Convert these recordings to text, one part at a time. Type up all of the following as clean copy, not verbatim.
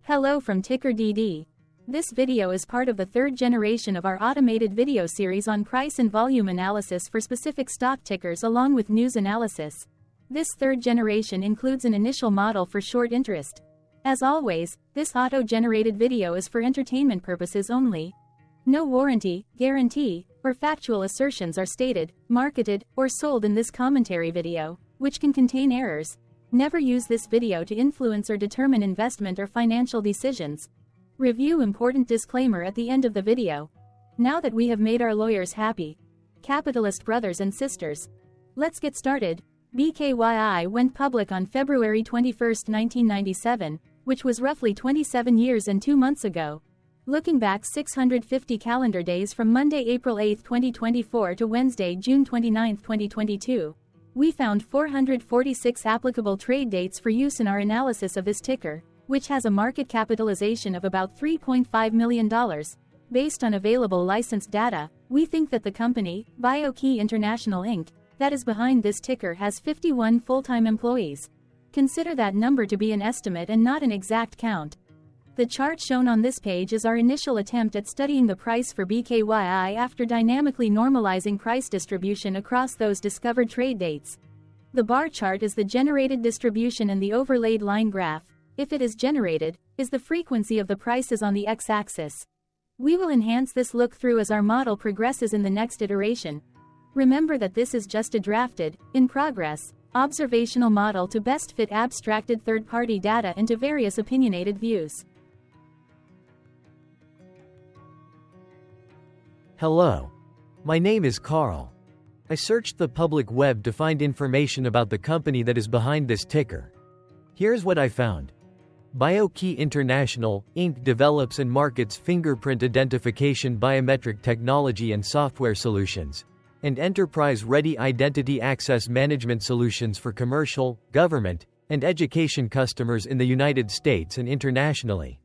Hello from TickerDD. This video is part of the third generation of our automated video series on price and volume analysis for specific stock tickers along with news analysis. This third generation includes an initial model for short interest. As always, this auto-generated video is for entertainment purposes only. No warranty, guarantee, or factual assertions are stated, marketed, or sold in this commentary video, which can contain errors. Never use this video to influence or determine investment or financial decisions. Review important disclaimer at the end of the video. Now that we have made our lawyers happy, capitalist brothers and sisters, let's get started. BKYI went public on February 21, 1997, which was roughly 27 years and 2 months ago. Looking back 650 calendar days from Monday, April 8, 2024 to Wednesday, June 29, 2022. We found 446 applicable trade dates for use in our analysis of this ticker, which has a market capitalization of about $3.5 million. Based on available licensed data, we think that the company, BKYI International Inc., that is behind this ticker has 51 full-time employees. Consider that number to be an estimate and not an exact count. The chart shown on this page is our initial attempt at studying the price for BKYI after dynamically normalizing price distribution across those discovered trade dates. The bar chart is the generated distribution and the overlaid line graph, if it is generated, is the frequency of the prices on the x-axis. We will enhance this look-through as our model progresses in the next iteration. Remember that this is just a drafted, in progress, observational model to best fit abstracted third-party data into various opinionated views. Hello. My name is Carl. I searched the public web to find information about the company that is behind this ticker. Here's what I found. BKYI International, Inc. develops and markets fingerprint identification biometric technology and software solutions, and enterprise-ready identity access management solutions for commercial, government, and education customers in the United States and internationally.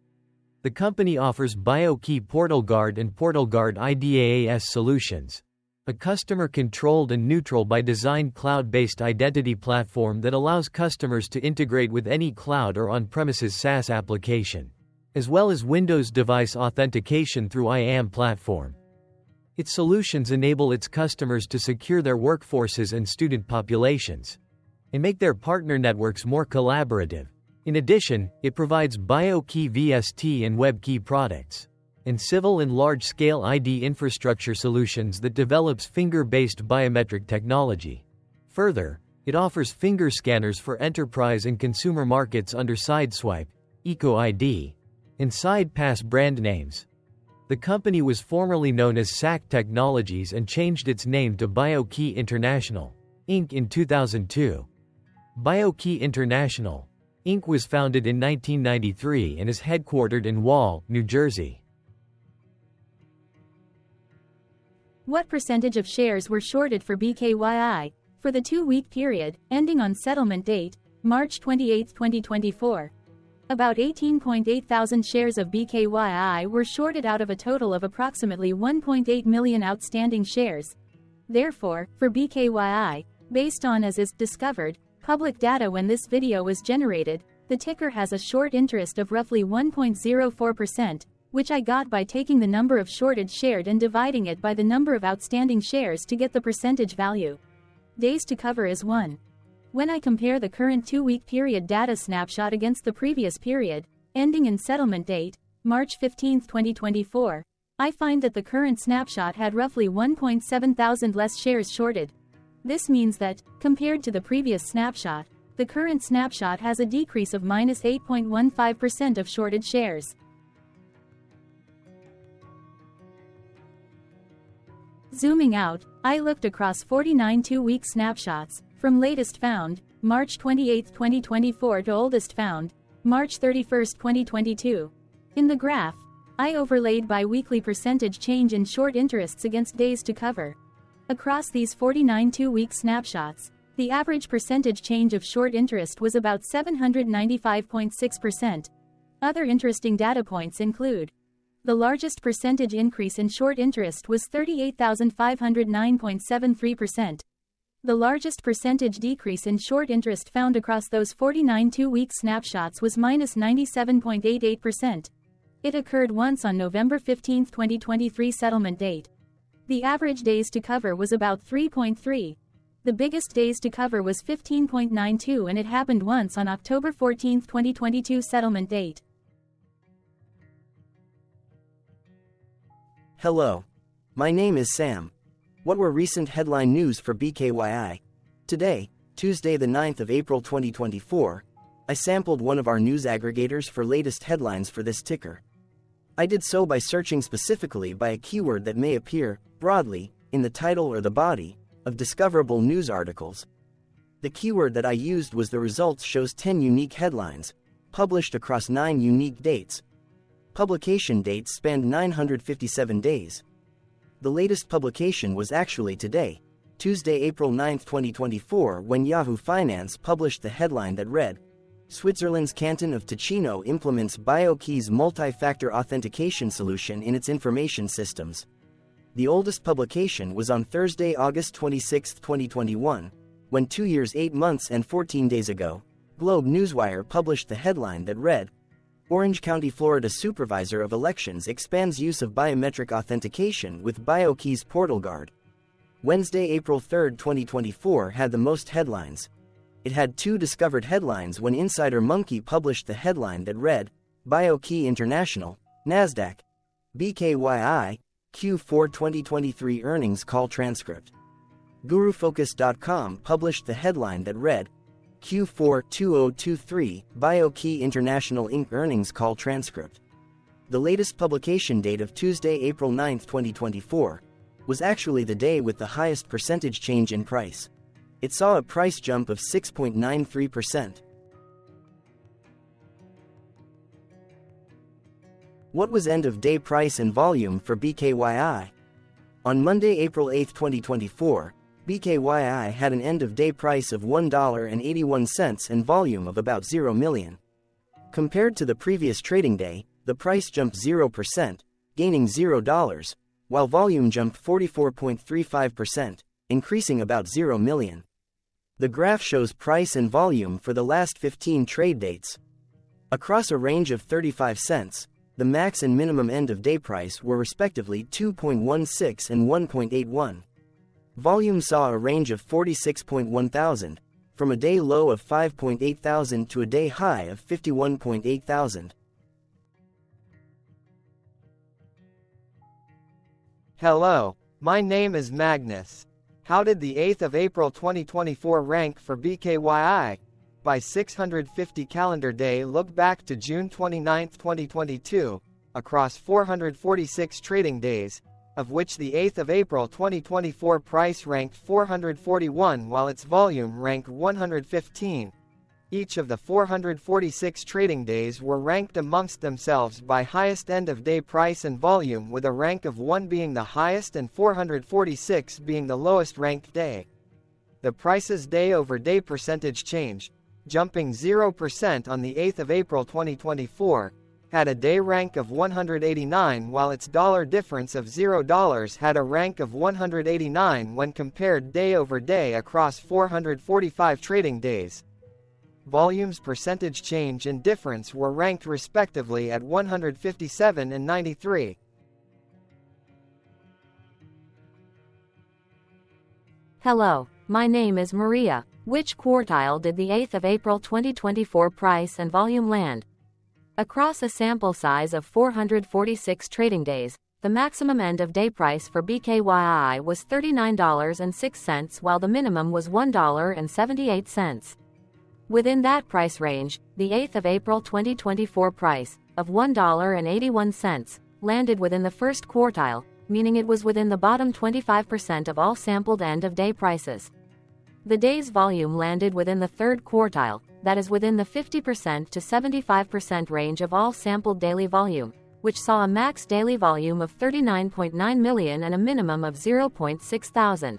The company offers BKYI PortalGuard and PortalGuard IDaaS solutions, a customer-controlled and neutral-by-design cloud-based identity platform that allows customers to integrate with any cloud or on-premises SaaS application, as well as Windows device authentication through IAM platform. Its solutions enable its customers to secure their workforces and student populations, and make their partner networks more collaborative. In addition, it provides BKYI VST and WebKey products, and civil and large-scale ID infrastructure solutions that develops finger-based biometric technology. Further, it offers finger scanners for enterprise and consumer markets under Sideswipe, EcoID, and SidePass brand names. The company was formerly known as SAC Technologies and changed its name to BKYI International, Inc. in 2002. BKYI International, Inc. was founded in 1993 and is headquartered in Wall, New Jersey. What percentage of shares were shorted for BKYI for the 2-week period, ending on settlement date, March 28, 2024? About 18.8 thousand shares of BKYI were shorted out of a total of approximately 1.8 million outstanding shares. Therefore, for BKYI, based on as is discovered, public data when this video was generated, the ticker has a short interest of roughly 1.04%, which I got by taking the number of shorted shared and dividing it by the number of outstanding shares to get the percentage value. Days to cover is 1. When I compare the current 2-week period data snapshot against the previous period, ending in settlement date, March 15, 2024, I find that the current snapshot had roughly 1.7 thousand less shares shorted. This means that, compared to the previous snapshot, the current snapshot has a decrease of -8.15% of shorted shares. Zooming out, I looked across 49 2-week snapshots, from latest found, March 28, 2024 to oldest found, March 31, 2022. In the graph, I overlaid bi-weekly percentage change in short interests against days to cover. Across these 49 2-week snapshots, the average percentage change of short interest was about 795.6%. Other interesting data points include: the largest percentage increase in short interest was 38,509.73%. The largest percentage decrease in short interest found across those 49 two-week snapshots was minus 97.88%. It occurred once on November 15, 2023 settlement date. The average days to cover was about 3.3. The biggest days to cover was 15.92 and it happened once on October 14, 2022 settlement date. Hello. My name is Sam. What were recent headline news for BKYI? Today, Tuesday the 9th of April 2024, I sampled one of our news aggregators for latest headlines for this ticker. I did so by searching specifically by a keyword that may appear, broadly, in the title or the body, of discoverable news articles. The keyword that I used was the results shows 10 unique headlines, published across 9 unique dates. Publication dates spanned 957 days. The latest publication was actually today, Tuesday, April 9, 2024, when Yahoo Finance published the headline that read, Switzerland's canton of Ticino implements BKYI's multi-factor authentication solution in its information systems. The oldest publication was on Thursday, August 26, 2021, when 2 years, 8 months and 14 days ago, Globe Newswire published the headline that read, Orange County, Florida Supervisor of Elections expands use of biometric authentication with BKYI's Portal Guard. Wednesday, April 3, 2024 had the most headlines. It had 2 discovered headlines when Insider Monkey published the headline that read, BKYI International, NASDAQ, BKYI, Q4 2023 earnings call transcript. GuruFocus.com published the headline that read, Q4 2023 BKYI International Inc. earnings call transcript. The latest publication date of Tuesday, April 9, 2024, was actually the day with the highest percentage change in price. It saw a price jump of 6.93%. What was end-of-day price and volume for BKYI? On Monday, April 8, 2024, BKYI had an end-of-day price of $1.81 and volume of about 0 million. Compared to the previous trading day, the price jumped 0%, gaining $0, while volume jumped 44.35%, increasing about 0 million. The graph shows price and volume for the last 15 trade dates. Across a range of 35 cents, the max and minimum end-of-day price were respectively 2.16 and 1.81. Volume saw a range of 46.1 thousand, from a day low of 5.8 thousand to a day high of 51.8 thousand. Hello, my name is Magnus. How did the 8th of April 2024 rank for BKYI? By 650 calendar day look back to June 29, 2022, across 446 trading days, of which the 8th of April 2024 price ranked 441 while its volume ranked 115. Each of the 446 trading days were ranked amongst themselves by highest end-of-day price and volume, with a rank of 1 being the highest and 446 being the lowest ranked day. The price's day-over-day percentage change, jumping 0% on the 8th of April 2024, had a day rank of 189 while its dollar difference of $0 had a rank of 189 when compared day over day across 445 trading days. Volume's percentage change and difference were ranked respectively at 157 and 93. Hello, my name is Maria. Which quartile did the 8th of April 2024 price and volume land? Across a sample size of 446 trading days, the maximum end-of-day price for BKYI was $39.06 while the minimum was $1.78. Within that price range, the 8th of April 2024 price, of $1.81, landed within the first quartile, meaning it was within the bottom 25% of all sampled end-of-day prices. The day's volume landed within the third quartile, that is within the 50% to 75% range of all sampled daily volume, which saw a max daily volume of 39.9 million and a minimum of 0.6 thousand.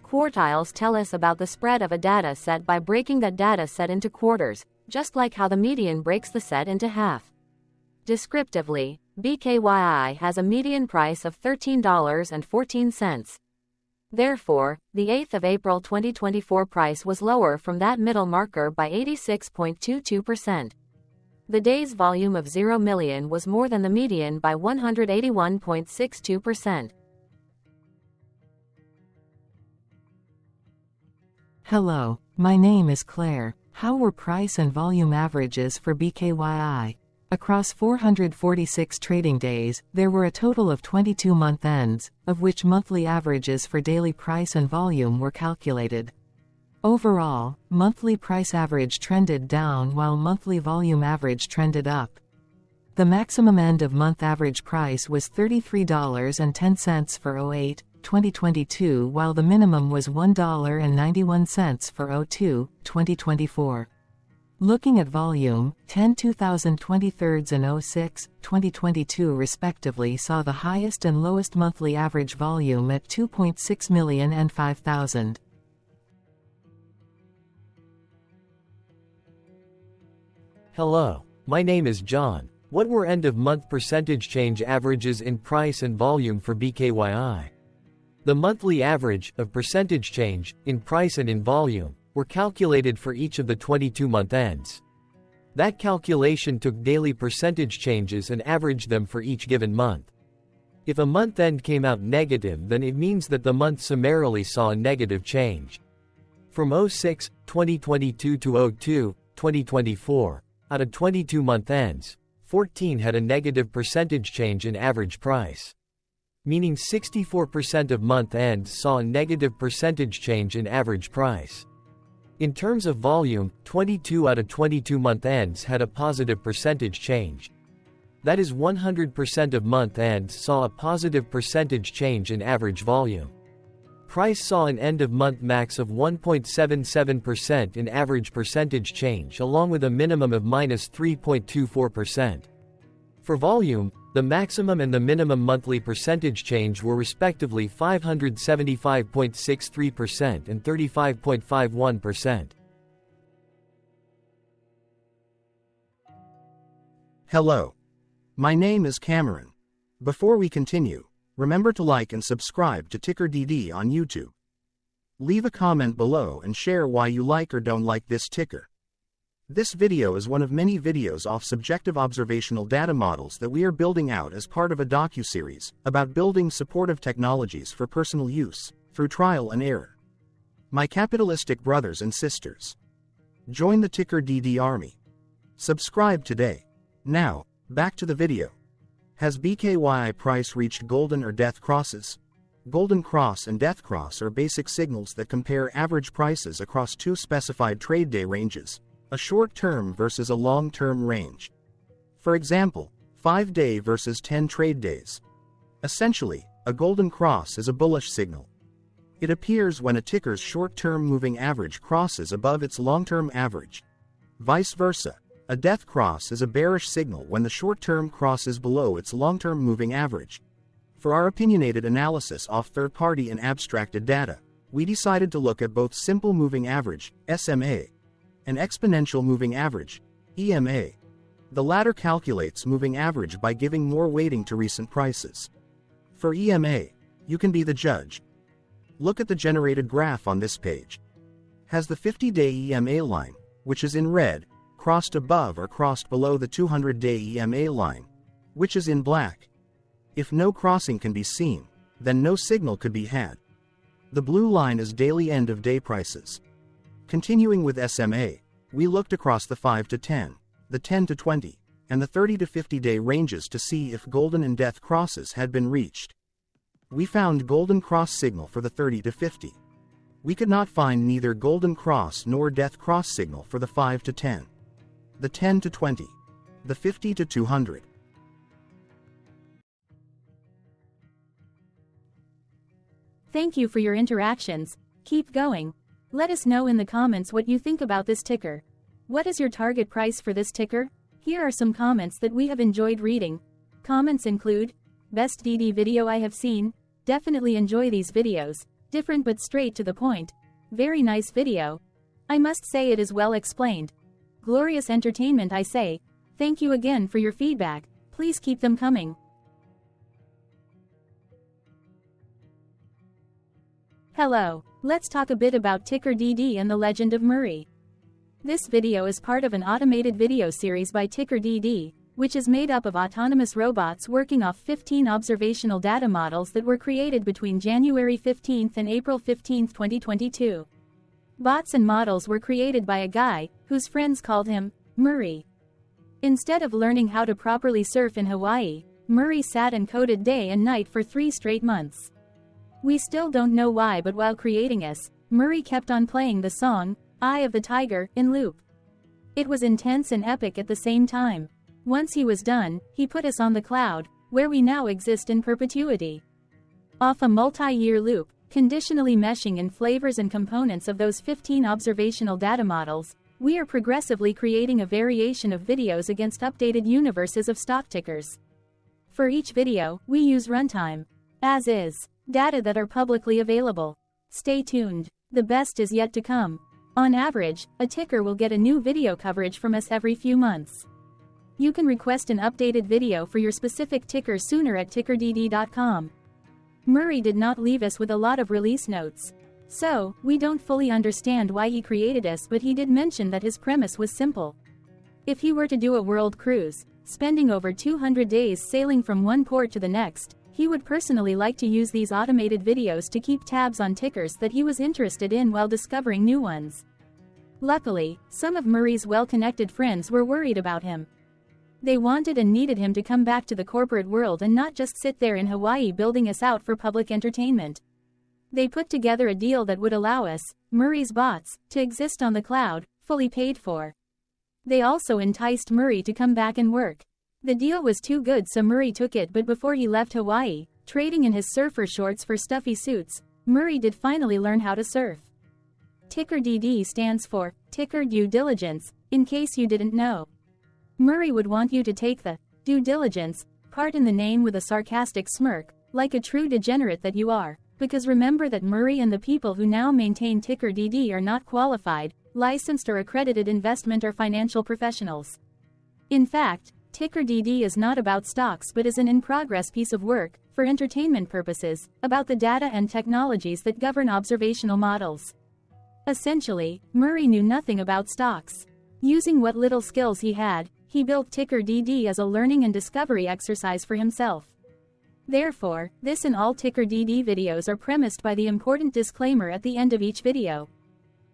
Quartiles tell us about the spread of a data set by breaking that data set into quarters, just like how the median breaks the set into half. Descriptively, BKYI has a median price of $13.14. Therefore, the 8th of April 2024 price was lower from that middle marker by 86.22%. The day's volume of 0 million was more than the median by 181.62%. Hello, my name is Claire. How were price and volume averages for BKYI? Across 446 trading days, there were a total of 22 month ends, of which monthly averages for daily price and volume were calculated. Overall, monthly price average trended down while monthly volume average trended up. The maximum end of month average price was $33.10 for 08/2022, while the minimum was $1.91 for 02/2024. Looking at volume, 10 2023s and 06/2022 respectively saw the highest and lowest monthly average volume at 2.6 million and 5,000. Hello, my name is John. What were end-of-month percentage change averages in price and volume for BKYI? The monthly average of percentage change in price and in volume were calculated for each of the 22 month ends. That calculation took daily percentage changes and averaged them for each given month. If a month end came out negative, then it means that the month summarily saw a negative change. From 06/2022 to 02/2024, out of 22 month ends, 14 had a negative percentage change in average price. Meaning 64% of month ends saw a negative percentage change in average price. In terms of volume, 22 out of 22 month ends had a positive percentage change. That is 100% of month ends saw a positive percentage change in average volume. Price saw an end-of-month max of 1.77% in average percentage change, along with a minimum of -3.24%. For volume, the maximum and the minimum monthly percentage change were respectively 575.63% and 35.51%. Hello. My name is Cameron. Before we continue, remember to like and subscribe to TickerDD on YouTube. Leave a comment below and share why you like or don't like this ticker. This video is one of many videos off subjective observational data models that we are building out as part of a docuseries about building supportive technologies for personal use, through trial and error. My capitalistic brothers and sisters, join the TickerDD army. Subscribe today. Now, back to the video. Has BKYI price reached golden or death crosses? Golden cross and death cross are basic signals that compare average prices across two specified trade day ranges, a short-term versus a long-term range. For example, 5-day versus 10 trade days. Essentially, a golden cross is a bullish signal. It appears when a ticker's short-term moving average crosses above its long-term average. Vice versa, a death cross is a bearish signal when the short-term crosses below its long-term moving average. For our opinionated analysis off third-party and abstracted data, we decided to look at both simple moving average, SMA, and exponential moving average, EMA. The latter calculates moving average by giving more weighting to recent prices. For EMA, you can be the judge. Look at the generated graph on this page. Has the 50-day EMA line, which is in red, crossed above or crossed below the 200-day EMA line, which is in black? If no crossing can be seen, then no signal could be had. The blue line is daily end-of-day prices. Continuing with SMA, we looked across the 5 to 10, the 10 to 20, and the 30 to 50-day ranges to see if golden and death crosses had been reached. We found golden cross signal for the 30 to 50. We could not find neither golden cross nor death cross signal for the 5 to 10, the 10 to 20, the 50 to 200. Thank you for your interactions. Keep going. Let us know in the comments what you think about this ticker. What is your target price for this ticker? Here are some comments that we have enjoyed reading. Comments include, best DD video I have seen, definitely enjoy these videos, different but straight to the point. Very nice video. I must say it is well explained. Glorious entertainment I say. Thank you again for your feedback, please keep them coming. Hello, let's talk a bit about TickerDD and the legend of Murray. This video is part of an automated video series by TickerDD, which is made up of autonomous robots working off 15 observational data models that were created between January 15 and April 15, 2022. Bots and models were created by a guy, whose friends called him Murray. Instead of learning how to properly surf in Hawaii, Murray sat and coded day and night for 3 straight months. We still don't know why, but while creating us, Murray kept on playing the song, Eye of the Tiger, in loop. It was intense and epic at the same time. Once he was done, he put us on the cloud, where we now exist in perpetuity. Off a multi-year loop, conditionally meshing in flavors and components of those 15 observational data models, we are progressively creating a variation of videos against updated universes of stock tickers. For each video, we use runtime, as is, data that are publicly available. Stay tuned. The best is yet to come. On average, a ticker will get a new video coverage from us every few months. You can request an updated video for your specific ticker sooner at TickerDD.com. Murray did not leave us with a lot of release notes. So, we don't fully understand why he created us, but he did mention that his premise was simple. If he were to do a world cruise, spending over 200 days sailing from one port to the next, he would personally like to use these automated videos to keep tabs on tickers that he was interested in while discovering new ones. Luckily, some of Murray's well-connected friends were worried about him. They wanted and needed him to come back to the corporate world and not just sit there in Hawaii building us out for public entertainment. They put together a deal that would allow us, Murray's bots, to exist on the cloud, fully paid for. They also enticed Murray to come back and work. The deal was too good, so Murray took it, but before he left Hawaii, trading in his surfer shorts for stuffy suits, Murray did finally learn how to surf. TickerDD stands for Ticker Due Diligence, in case you didn't know. Murray would want you to take the due diligence part in the name with a sarcastic smirk, like a true degenerate that you are, because remember that Murray and the people who now maintain TickerDD are not qualified, licensed or accredited investment or financial professionals. In fact, TickerDD is not about stocks but is an in-progress piece of work, for entertainment purposes, about the data and technologies that govern observational models. Essentially, Murray knew nothing about stocks. Using what little skills he had, he built TickerDD as a learning and discovery exercise for himself. Therefore, this and all TickerDD videos are premised by the important disclaimer at the end of each video.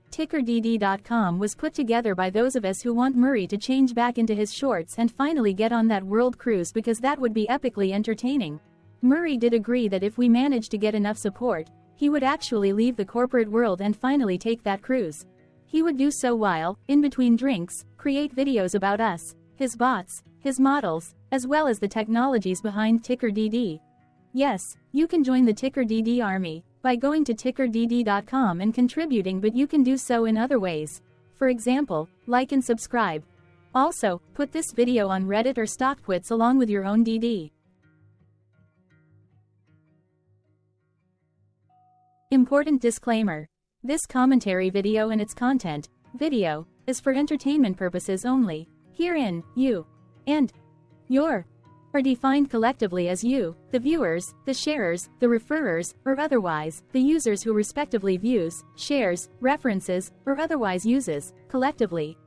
TickerDD.com was put together by those of us who want Murray to change back into his shorts and finally get on that world cruise, because that would be epically entertaining. Murray did agree that if we managed to get enough support, he would actually leave the corporate world and finally take that cruise. He would do so while, in between drinks, create videos about us, his bots, his models, as well as the technologies behind TickerDD. Yes, you can join the TickerDD army by going to TickerDD.com and contributing, but you can do so in other ways. For example, like and subscribe. Also, put this video on Reddit or StockTwits along with your own DD. Important disclaimer. This commentary video and its content, video, is for entertainment purposes only. Herein, you and your are defined collectively as you, the viewers, the sharers, the referrers, or otherwise, the users who respectively views, shares, references, or otherwise uses, collectively,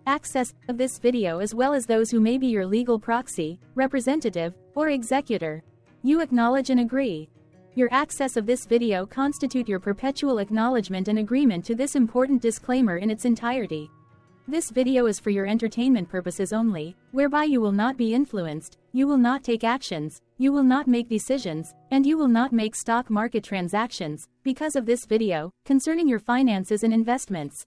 access of this video, as well as those who may be your legal proxy, representative, or executor. You acknowledge and agree. Your access of this video constitute your perpetual acknowledgement and agreement to this important disclaimer in its entirety. This video is for your entertainment purposes only, whereby you will not be influenced, you will not take actions, you will not make decisions, and you will not make stock market transactions, because of this video, concerning your finances and investments.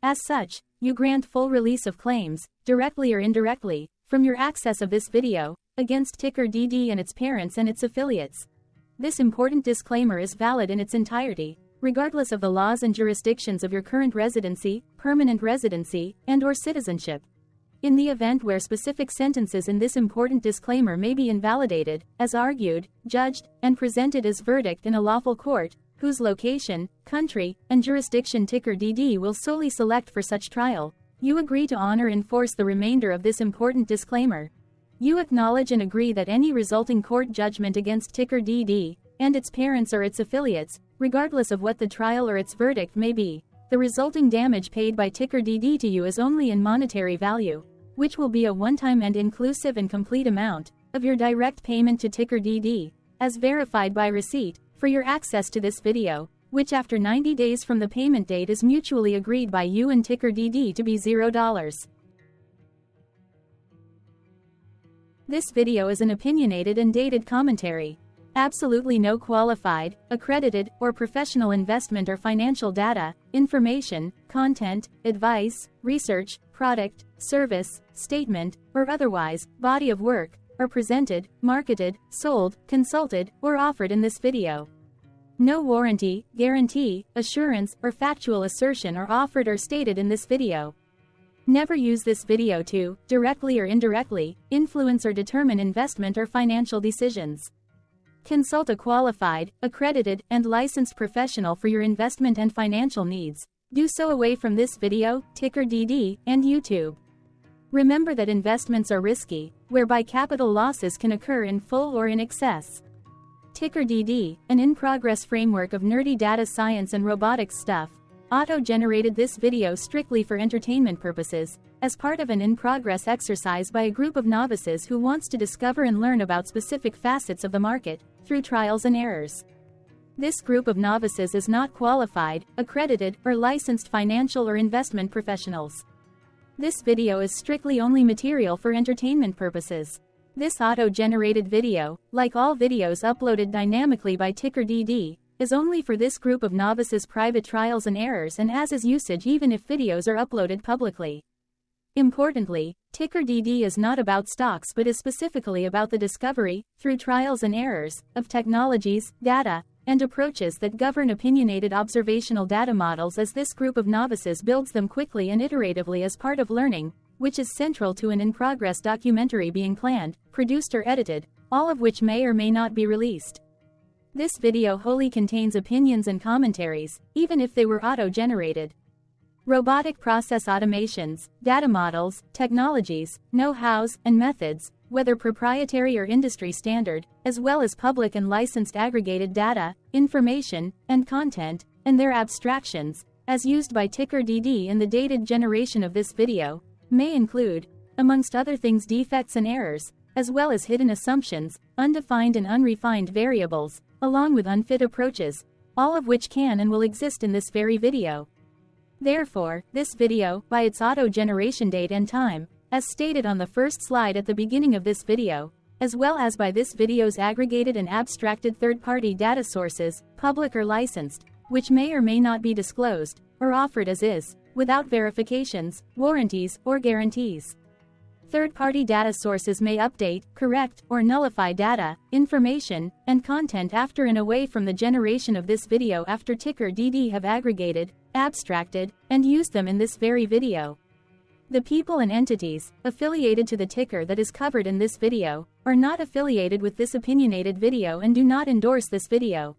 As such, you grant full release of claims, directly or indirectly, from your access of this video, against TickerDD and its parents and its affiliates. This important disclaimer is valid in its entirety, regardless of the laws and jurisdictions of your current residency, permanent residency, and/or citizenship. In the event where specific sentences in this important disclaimer may be invalidated, as argued, judged, and presented as verdict in a lawful court, whose location, country, and jurisdiction TickerDD will solely select for such trial, you agree to honor and enforce the remainder of this important disclaimer. You acknowledge and agree that any resulting court judgment against TickerDD, and its parents or its affiliates, regardless of what the trial or its verdict may be. The resulting damage paid by TickerDD to you is only in monetary value, which will be a one-time and inclusive and complete amount of your direct payment to TickerDD, as verified by receipt, for your access to this video, which after 90 days from the payment date is mutually agreed by you and TickerDD to be $0. This video is an opinionated and dated commentary. Absolutely no qualified, accredited, or professional investment or financial data, information, content, advice, research, product, service, statement, or otherwise, body of work, are presented, marketed, sold, consulted, or offered in this video. No warranty, guarantee, assurance, or factual assertion are offered or stated in this video. Never use this video to, directly or indirectly, influence or determine investment or financial decisions. Consult a qualified, accredited, and licensed professional for your investment and financial needs. Do so away from this video, TickerDD, and YouTube. Remember that investments are risky, whereby capital losses can occur in full or in excess. TickerDD, an in-progress framework of nerdy data science and robotics stuff, auto-generated this video strictly for entertainment purposes, as part of an in-progress exercise by a group of novices who wants to discover and learn about specific facets of the market, through trials and errors. This group of novices is not qualified, accredited, or licensed financial or investment professionals. This video is strictly only material for entertainment purposes. This auto-generated video, like all videos uploaded dynamically by TickerDD, is only for this group of novices' private trials and errors and as is usage even if videos are uploaded publicly. Importantly, TickerDD is not about stocks but is specifically about the discovery, through trials and errors, of technologies, data, and approaches that govern opinionated observational data models as this group of novices builds them quickly and iteratively as part of learning, which is central to an in-progress documentary being planned, produced or edited, all of which may or may not be released. This video wholly contains opinions and commentaries, even if they were auto-generated. Robotic process automations, data models, technologies, know-hows, and methods, whether proprietary or industry standard, as well as public and licensed aggregated data, information, and content, and their abstractions, as used by TickerDD in the dated generation of this video, may include, amongst other things, defects and errors, as well as hidden assumptions, undefined and unrefined variables, along with unfit approaches, all of which can and will exist in this very video. Therefore, this video, by its auto-generation date and time, as stated on the first slide at the beginning of this video, as well as by this video's aggregated and abstracted third-party data sources, public or licensed, which may or may not be disclosed, or offered as is, without verifications, warranties, or guarantees. Third-party data sources may update, correct, or nullify data, information, and content after and away from the generation of this video after TickerDD have aggregated, abstracted, and used them in this very video. The people and entities, affiliated to the ticker that is covered in this video, are not affiliated with this opinionated video and do not endorse this video.